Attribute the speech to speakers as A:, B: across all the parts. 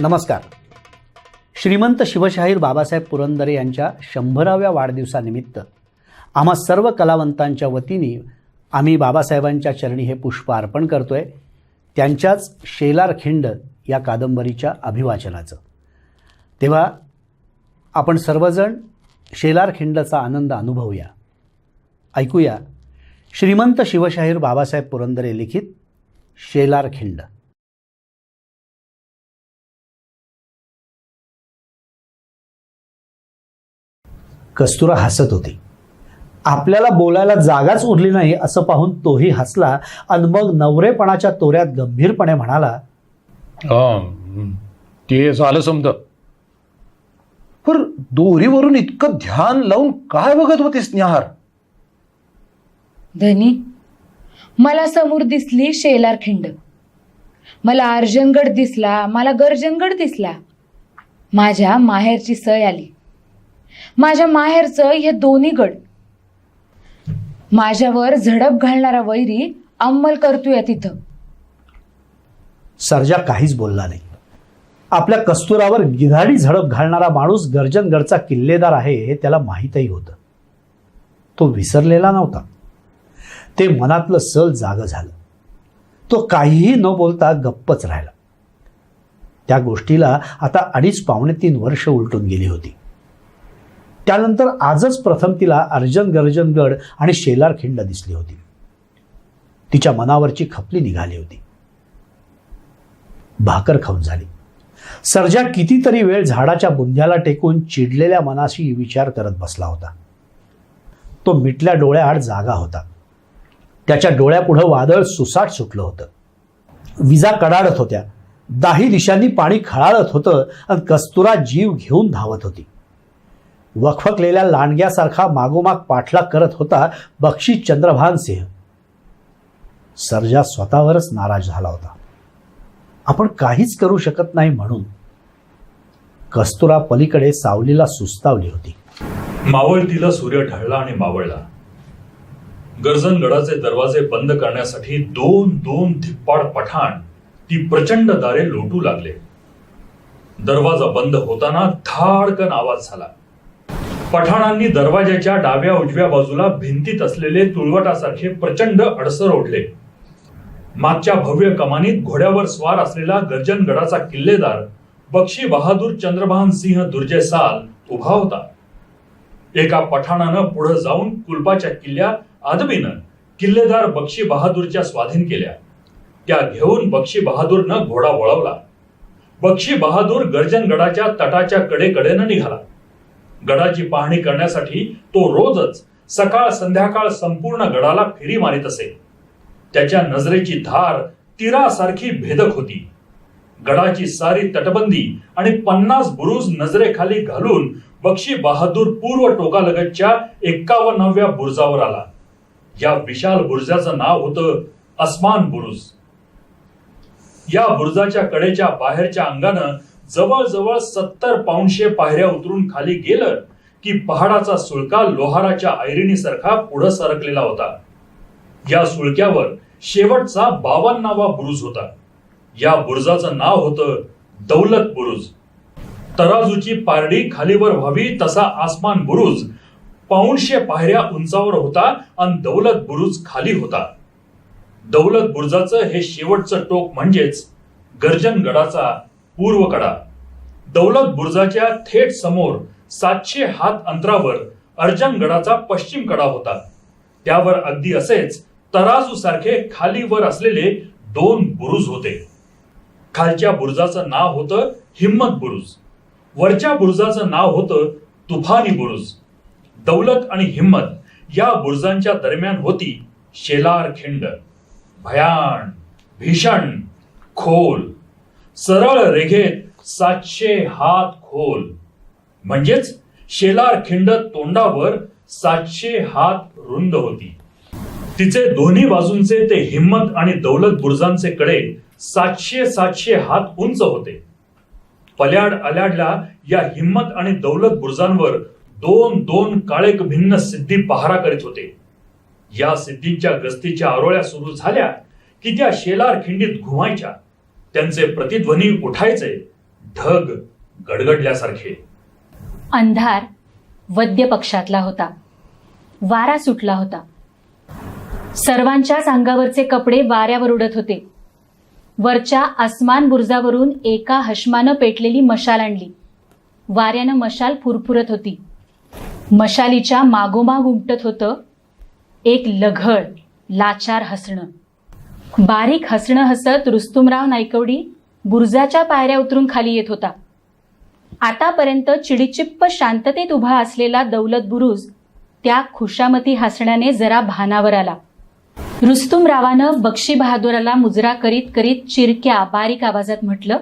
A: नमस्कार. श्रीमंत शिवशाहीर बाबासाहेब पुरंदरे यांच्या 100व्या वाढदिवसानिमित्त आम्हा सर्व कलावंतांच्या वतीने आम्ही बाबासाहेबांच्या चरणी हे पुष्प अर्पण करतोय, त्यांच्याच शेलार खिंड या कादंबरीच्या अभिवाचनाचं. तेव्हा आपण सर्वजण शेलार खिंडचा आनंद अनुभवूया. ऐकूया श्रीमंत शिवशाहीर बाबासाहेब पुरंदरे लिखित शेलार खिंड. कस्तुरा हसत होती. आपल्याला बोलायला जागाच उरली नाही असं पाहून तोही हसला आणि मग नवरेपणाच्या तोऱ्यात गंभीरपणे म्हणाला,
B: ते झालं समज. पर दोरीवरून इतकं ध्यान लावून काय बघत होतीस न्याहार?
C: धनी, मला समोर दिसली शेलार खिंड, मला अर्जनगड दिसला, मला गर्जनगड दिसला. माझ्या माहेरची सय आली. माझ्या माहेरचं हे दोन्ही गड. माझ्यावर झडप घालणारा वैरी अंमल करतोय तिथं.
A: सर्जा काहीच बोलला नाही. आपल्या कस्तुरावर गिधाडी झडप घालणारा माणूस गर्जनगडचा किल्लेदार आहे हे त्याला माहीतही होतं. तो विसरलेला नव्हता. ते मनातलं सल जागं झालं. तो काहीही न बोलता गप्पच राहिला. त्या गोष्टीला आता 2.5-3 वर्ष उलटून गेली होती. त्यानंतर आजच प्रथम तिला गर्जनगड आणि शेलार खिंड दिसली होती. तिच्या मनावरची खपली निघाली होती. भाकर खाऊन झाली. सर्जा कितीतरी वेळ झाडाच्या बुंध्याला टेकून चिडलेल्या मनाशी विचार करत बसला होता. तो मिटल्या डोळ्याआड जागा होता. त्याच्या डोळ्यापुढं वादळ सुसाट सुटलं होतं. विजा कडाडत होत्या. दाही दिशांनी पाणी खळाळत होतं आणि कस्तुरा जीव घेऊन धावत होती. वखवकलेल्या लांडग्यासारखा मागोमाग पाठलाग करत होता बक्षी चंद्रभान सिंह. सर्जा स्वतःवरच नाराज झाला होता. आपण काहीच करू शकत नाही म्हणून. कस्तुरा पलीकडे सावलीला सुस्तावली होती.
D: मावळतीला सूर्य ढळला आणि मावळला. गर्जनगडाचे दरवाजे बंद करण्यासाठी दोन धिप्पाड पठाण ती प्रचंड दारे लोटू लागले. दरवाजा बंद होताना धाडकन आवाज झाला. पठाणांनी दरवाजाच्या डाव्या उजव्या बाजूला भिंतीत असलेले तुळवटासारखे प्रचंड अडसर ओढले. मागच्या भव्य कमानीत घोड्यावर स्वार असलेला गर्जनगडाचा किल्लेदार बक्षी बहादूर चंद्रभान सिंह दुर्जेसाल उभा होता. एका पठाणानं पुढे जाऊन कुलपाच्या किल्ल्या आदबीनं किल्लेदार बक्षी बहादूरच्या स्वाधीन केल्या. त्या घेऊन बक्षी बहादूरनं घोडा वळवला. बक्षी बहादूर गर्जनगडाच्या तटाच्या कडेकडेनं निघाला. गडाची पाहणी करण्यासाठी तो रोजच सकाळ संध्याकाळ संपूर्ण गडाला फेरी मारित असे. त्याच्या नजरेची धार तीरासारखी भेदक होती. गडाची सारी तटबंदी आणि 50 बुरुज नजरेखाली घालून बक्षी बहादूर पूर्व टोकालगतच्या 51व्या बुरुजावर आला. या विशाल बुरुजाचं नाव होतं अस्मान बुरुज. या बुरुजाच्या कडेच्या बाहेरच्या अंगानं जवळजवळ 70 पाऊंडशे पायऱ्या उतरून खाली गेलं की पहाडाचा सुळका लोहाराच्या ऐरणीसारखा पुढे सरकलेला होता. या सुळक्यावर शेवटचा 52वा बुरुज होता. या बुरुजाचं नाव होतं दौलत बुरुज. तराजूची पारडी खालीवर व्हावी तसा आसमान बुरुज पाऊणशे पायऱ्या उंचावर होता आणि दौलत बुरुज खाली होता. दौलत बुरुजाचं हे शेवटचं टोक म्हणजेच गर्जनगडाचा पूर्व कडा. दौलत बुरुजाच्या थेट समोर 700 हात अंतरावर अर्जनगडाचा पश्चिम कडा होता. त्यावर अगदी असेच तराजू सारखे खाली वर असलेले 2 बुरुज होते. खालच्या बुरुजाचं नाव होतं हिम्मत बुरुज. वरच्या बुरुजाचं नाव होतं तुफानी बुरुज. दौलत आणि हिम्मत या बुरुजांच्या दरम्यान होती शेलार खिंड. भयान, भीषण, खोल, सरळ रेघेत 700 हात खोल. म्हणजेच शेलार खिंड तोंडावर 700 हात रुंद होती. तिचे दोन्ही बाजूंचे ते हिम्मत आणि दौलत बुरुजांचे कडे 700 हात उंच होते. पल्याड अल्याडला या हिम्मत आणि दौलत बुरुजांवर 2 काळेक भिन्न सिद्धी पहारा करीत होते. या सिद्धींच्या गस्तीच्या आरोळ्या सुरू झाल्या की त्या शेलार खिंडीत घुमायच्या. त्यांचे प्रतिध्वनी उठायचे, ढग गडगडल्यासारखे.
E: अंधार वद्य पक्षातला होता. वारा सुटला होता. सर्वांच्याच अंगावरचे कपडे वाऱ्यावर उडत होते. वरच्या आसमान बुर्जावरून एका हशमानं पेटलेली मशाल आणली. वाऱ्यानं मशाल फुरफुरत होती. मशालीच्या मागोमाग उमटत होतं एक लघळ लाचार हसणं. बारीक हसणं हसत रुस्तुमराव नायकवडी बुर्जाच्या पायऱ्या उतरून खाली येत होता. आतापर्यंत चिडीचिप्प शांततेत उभा असलेला दौलत बुरुज त्या खुशामती हसण्याने जरा भानावर आला. रुस्तुमरावानं बक्षी बहादूराला मुजरा करीत करीत चिरक्या बारीक आवाजात म्हटलं,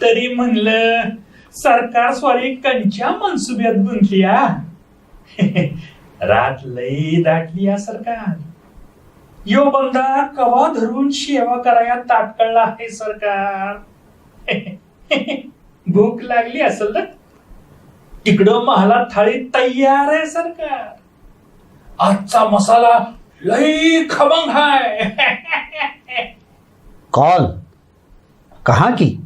D: तरी म्हणलं सरकार स्वारी कंच्या मनसुब्यात गुंतली. रात लई दाटली या सरकार. यो बंदा कवा धरून सेवा कराया ताटकळला आहे सरकार. भूक लागली असेल ना. तिकडं महालात थाळी तयार आहे सरकार. आजचा मसाला लई खमंग हाय.
A: कौन? कहाँ की?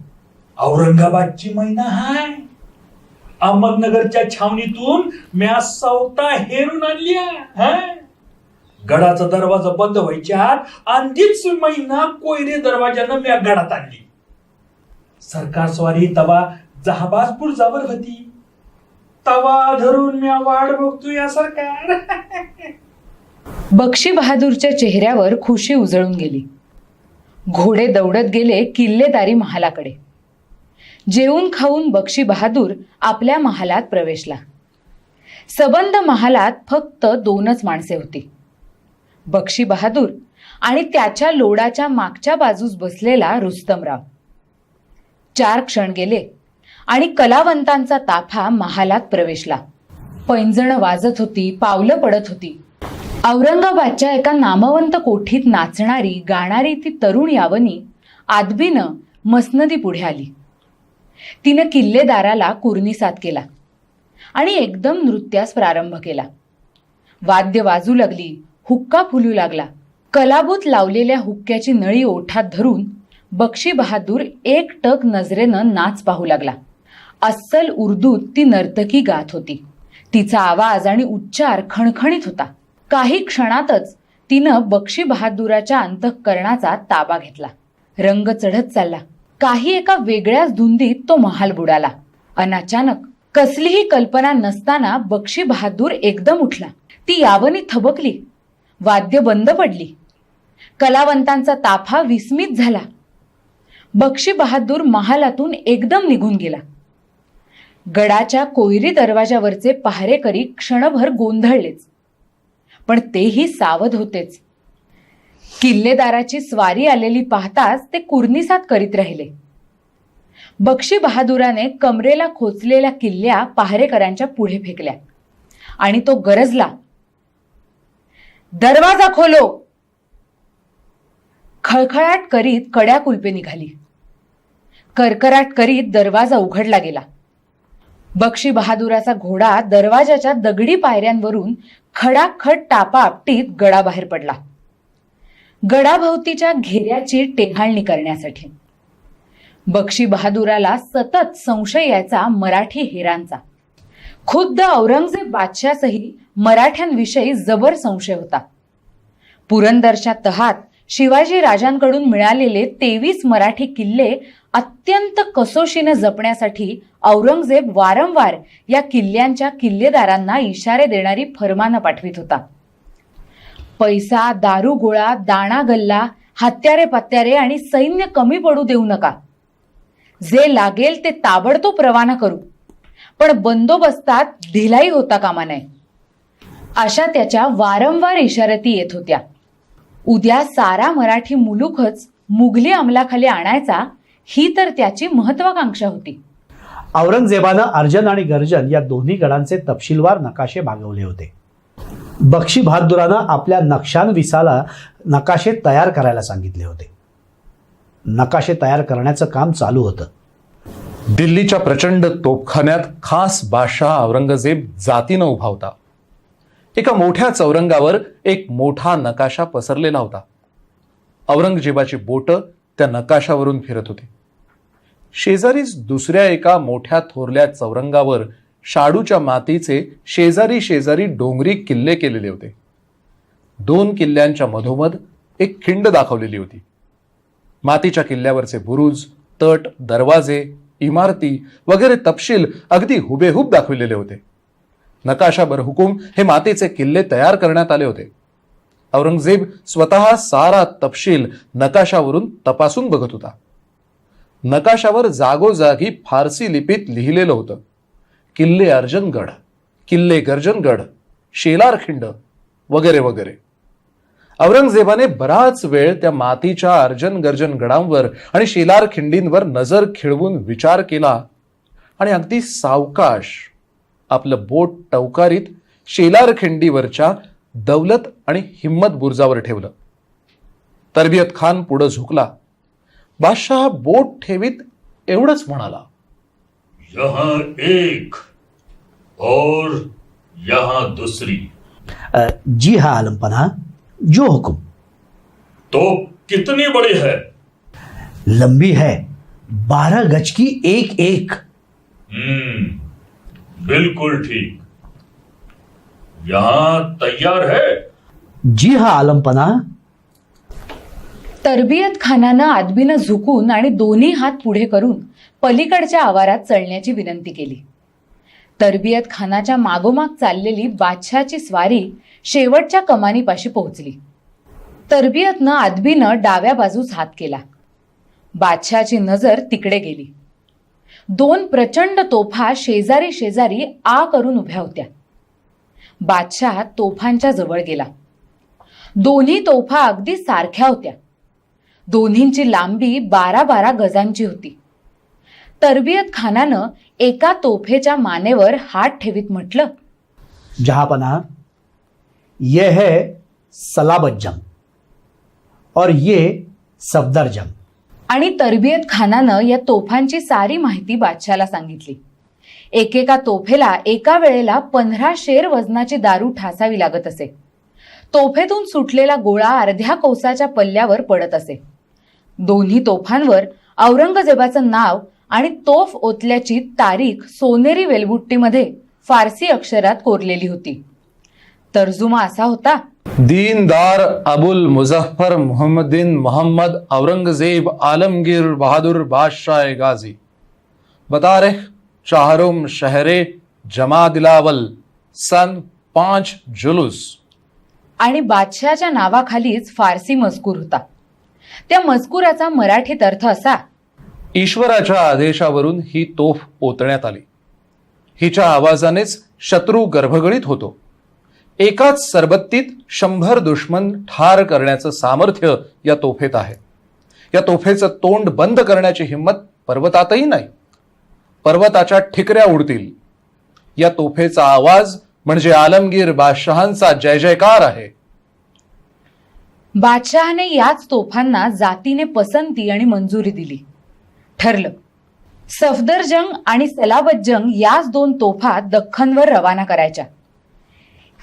D: औरंगाबादची मैना हाय. अहमदनगरच्या छावणीतून म्या सवता हेरून आणल्या. गडाचा दरवाजा बंद व्हायच्या आधीच महिना कोयरे दरवाजानं म्या गडात आणली. सरकार स्वारी तवा जहाबाजपूर जावर होती. तवा धरून म्या वाट बघतो या सरकार.
C: बक्षी बहादूरच्या चेहऱ्यावर खुशी उजळून गेली. घोडे दौडत गेले किल्लेदारी महालाकडे. जेवून खाऊन बक्षी बहादूर आपल्या महालात प्रवेशला. सबंध महालात फक्त 2च माणसे होती, बक्षी बहादूर आणि त्याच्या लोडाच्या मागच्या बाजूस बसलेला रुस्तमराव. 4 क्षण गेले आणि कलावंतांचा ताफा महालात प्रवेशला. पैंजण वाजत होती, पावलं पडत होती. औरंगाबादच्या एका नामवंत कोठीत नाचणारी गाणारी ती तरुण यावनी आदबीनं मसनदी पुढे आली. तिनं किल्लेदाराला कुर्निसात केला आणि एकदम नृत्यास प्रारंभ केला. वाद्य वाजू लागली, हुक्का फुलू लागला. कलाबूत लावलेल्या हुक्क्याची नळी ओठात धरून बक्षी बहादूर एकटक नजरेनं नाच पाहू लागला. अस्सल उर्दूत ती नर्तकी गात होती. तिचा आवाज आणि उच्चार खणखणीत होता. काही क्षणातच तिनं बक्षी बहादूराच्या अंतःकरणाचा ताबा घेतला. रंग चढत चालला. काही एका वेगळ्याच धुंदीत तो महाल बुडाला. अचानक कसलीही कल्पना नसताना बक्षी बहादूर एकदम उठला. ती यावनी थबकली. वाद्य बंद पडली. कलावंतांचा ताफा विस्मित झाला. बक्षी बहादूर महालातून एकदम निघून गेला. गडाच्या कोयरी दरवाजावरचे पहारेकरी क्षणभर गोंधळलेच, पण तेही सावध होतेच. किल्लेदाराची स्वारी आलेली पाहताच ते कुर्निसात करीत राहिले. बक्षी बहादुराने कमरेला खोचलेल्या किल्ल्या पहारेकरांच्या पुढे फेकल्या आणि तो गरजला, दरवाजा खोलो. खळखळाट करीत कड्या कुलपे निघाली. करकराट करीत दरवाजा उघडला गेला. बक्षी बहादुराचा घोडा दरवाजाच्या दगडी पायऱ्यांवरून खडाखड टापा आपटीत गडाबाहेर पडला. गडाभोवतीच्या घेऱ्याची टेहाळणी करण्यासाठी. बक्षी बहादुराला सतत संशय यायचा मराठी हेरांचा. खुद्द औरंगजेब बादशाहसही मराठ्यांविषयी जबर संशय होता. पुरंदरच्या तहात शिवाजी राजांकडून मिळालेले 23 मराठी किल्ले अत्यंत कसोशीने जपण्यासाठी औरंगजेब वारंवार या किल्ल्यांच्या किल्लेदारांना इशारे देणारी फरमानं पाठवित होता. पैसा, दारू गोळा, दाणा गल्ला, हत्यारे पत्यारे आणि सैन्य कमी पडू देऊ नका. जे लागेल ते ताबडतोब रवाना करू, पण बंदोबस्तात ढिलाई होता कामा नये. अशा त्याच्या वारंवार इशारती येत होत्या. उद्या सारा मराठी मुलूकच मुघली अंमलाखाली आणायचा ही तर त्याची महत्वाकांक्षा होती.
A: औरंगजेबानं अर्जन आणि गर्जन या दोन्ही गडांचे तपशीलवार नकाशे मागवले होते. बक्षी बहादुरानं आपल्या नक्षानविसाला नकाशे तयार करायला सांगितले होते. नकाशे तयार करण्याचं काम चालू होतं.
B: दिल्लीच्या प्रचंड तोफखान्यात खास बादशाह औरंगजेब जातीनं उभा होता. एका मोठ्या चौरंगावर एक मोठा नकाशा पसरलेला होता. औरंगजेबाची बोटं त्या नकाशावरून फिरत होती. शेजारीच दुसऱ्या एका मोठ्या थोरल्या चौरंगावर शाडूच्या मातीचे शेजारी शेजारी डोंगरी किल्ले केलेले होते. 2 किल्ल्यांच्या मधोमध एक खिंड दाखवलेली होती. मातीच्या किल्ल्यावरचे बुरुज, तट, दरवाजे, इमारती वगैरे तपशील अगदी हुबेहूब दाखविलेले होते. नकाशावर हुकूम हे मातीचे किल्ले तयार करण्यात आले होते. औरंगजेब स्वतः सारा तपशील नकाशावरून तपासून बघत होता. नकाशावर जागोजागी फारसी लिपीत लिहिलेलं होतं, किल्ले अर्जनगड, किल्ले गर्जनगड, शेलारखिंड वगैरे वगैरे. औरंगजेबाने बराच वेळ त्या मातीच्या अर्जन गर्जन गडांवर आणि शेलारखिंडींवर नजर खिळवून विचार केला आणि अगदी सावकाश आपलं बोट टवकारीत शेलारखिंडीवरच्या दौलत आणि हिम्मत बुर्जावर ठेवलं. तरबियत खान पुढे झुकला. बादशाह बोट ठेवीत एवढंच म्हणाला,
D: यहाँ एक और यहाँ दूसरी.
A: जी हाँ आलम पनाह, जो हुक्म.
D: तो कितनी बड़ी है?
A: लंबी है, 12 गज की एक एक.
D: बिल्कुल ठीक. यहाँ तैयार है?
A: जी हाँ आलम पनाह.
C: तरबियत खानानं आदबीनं झुकून आणि दोन्ही हात पुढे करून पलीकडच्या आवारात चढण्याची विनंती केली. तरबियत खानाच्या मागोमाग चाललेली बादशाची स्वारी शेवटच्या कमानीपाशी पोहोचली. तरबियतनं आदबीनं डाव्या बाजूस हात केला. बादशाची नजर तिकडे गेली. 2 प्रचंड तोफा शेजारी शेजारी आ करून उभ्या होत्या. बादशाह तोफांच्या जवळ गेला. दोन्ही तोफा अगदी सारख्या होत्या. दोन्हींची लांबी 12-12 गजांची होती. तरबियत खानानं एका तोफेच्या मानेवर हात ठेवीत म्हटलं,
A: जहांपनाह, यह है सलाबत जंग और ये सफदर जंग.
C: आणि तरबियत खानानं या तोफांची सारी माहिती बादशाला सांगितली. एकेका तोफेला एका वेळेला 15 शेर वजनाची दारू ठासावी लागत असे. तोफेतून सुटलेला गोळा अर्ध्या कोसाच्या पल्ल्यावर पडत असे. दोन्ही तोफांवर औरंगजेबाचं नाव आणि तोफ ओतल्याची तारीख सोनेरी वेलबुट्टीमध्ये फारसी अक्षरात कोरलेली होती. तर्जुमा असा होता,
B: दीनदार अबुल मुजफ्फर मुहम्मदीन मोहम्मद औरंगजेब आलमगीर बहादुर बादशाह गाजी बतारिख 4 शहरे जमादिलावल सन 5 जुलूस.
C: आणि बादशाच्या नावाखालीच फारसी मजकूर होता. त्या मजकुराचा मराठीत अर्थ असा,
B: ईश्वराच्या आदेशावरून ही तोफ ओतण्यात आली. हिच्या आवाजानेच शत्रू गर्भगणित होतो. एकाच सरबत्तीत 100 दुश्मन ठार करण्याचं सामर्थ्य या तोफेत आहे. या तोफेचं तोंड बंद करण्याची हिंमत पर्वतातही नाही. पर्वताच्या ठिकऱ्या उडतील. या तोफेचा आवाज म्हणजे आलमगीर बादशहांचा जय जयकार आहे.
C: बादशहाने याच तोफांना जातीने पसंती आणि मंजुरी दिली. ठरलं, सफदरजंग आणि सलाबतजंग याच 2 तोफा दख्खनवर रवाना करायच्या.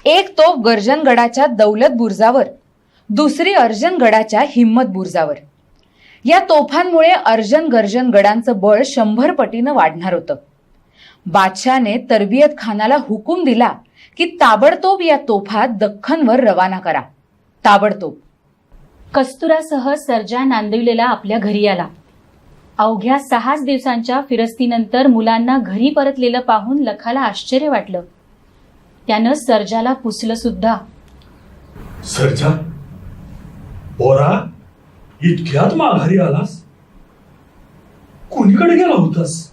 C: एक तोफ गर्जनगडाच्या दौलत बुर्जावर, दुसरी अर्जनगडाच्या हिम्मत बुर्जावर. या तोफांमुळे अर्जन गर्जन गडांचं बळ 100 पटीनं वाढणार होतं. बादशाने तरबियत खानाला हुकूम दिला की ताबडतोब या तोफा दख्खनवर रवाना करा. ताबडतोब.
E: कस्तुरासह सर्जा नांदिवलेला आपल्या घरी आला. अवघ्या 6 दिवसांच्या फिरस्तीनंतर मुलांना घरी परतलेलं पाहून लखाला आश्चर्य वाटलं. त्यानं सर्जाला पुसलं सुद्धा.
D: सर्जा, पोरा, इतक्यात माघारी आलास? कोणीकडे गेला होतास?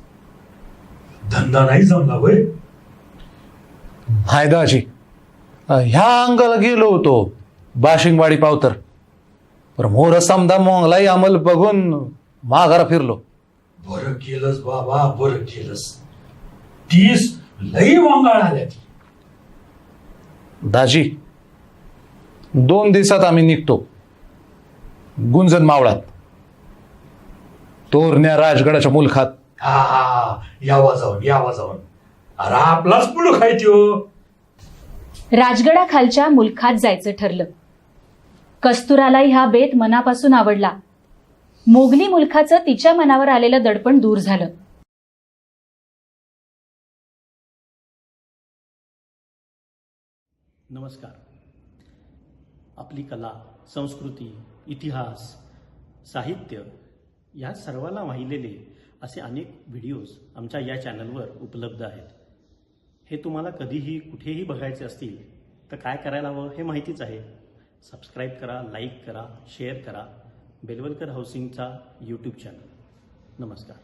D: धंदा नाही जमला वय?
B: हायदाजी, ह्या अंगाला गेलो होतो बाशिंगवाडी पावतर. पर मोर समदा मोंगलाई अंमल बघून माघारा फिरलो.
D: बरं केलंस बाबा, बरं केलंस. 30 लई वांगाळ आल्या.
B: दाजी, 2 दिवसात आम्ही निघतो गुंजन मावळात. तोरण्या राजगडाच्या मुलखात.
D: हा, यावा जाऊन. अरे आपलाच मुलूक आहे त्यो.
E: मोगली मुलखाचं तिच्या मनावर आलेलं दडपण दूर झालं.
F: नमस्कार. आपली कला, संस्कृती, इतिहास, साहित्य या सर्वांना वाहिलेले असे अनेक व्हिडिओज आमच्या या चॅनलवर उपलब्ध आहेत. हे तुम्हाला कधीही कुठेही बघायचे असतील तर काय करायला हवं हे माहितीच आहे. सबस्क्राईब करा, लाईक करा, शेअर करा बेलवलकर हाऊसिंगचा यूट्यूब चॅनल. नमस्कार.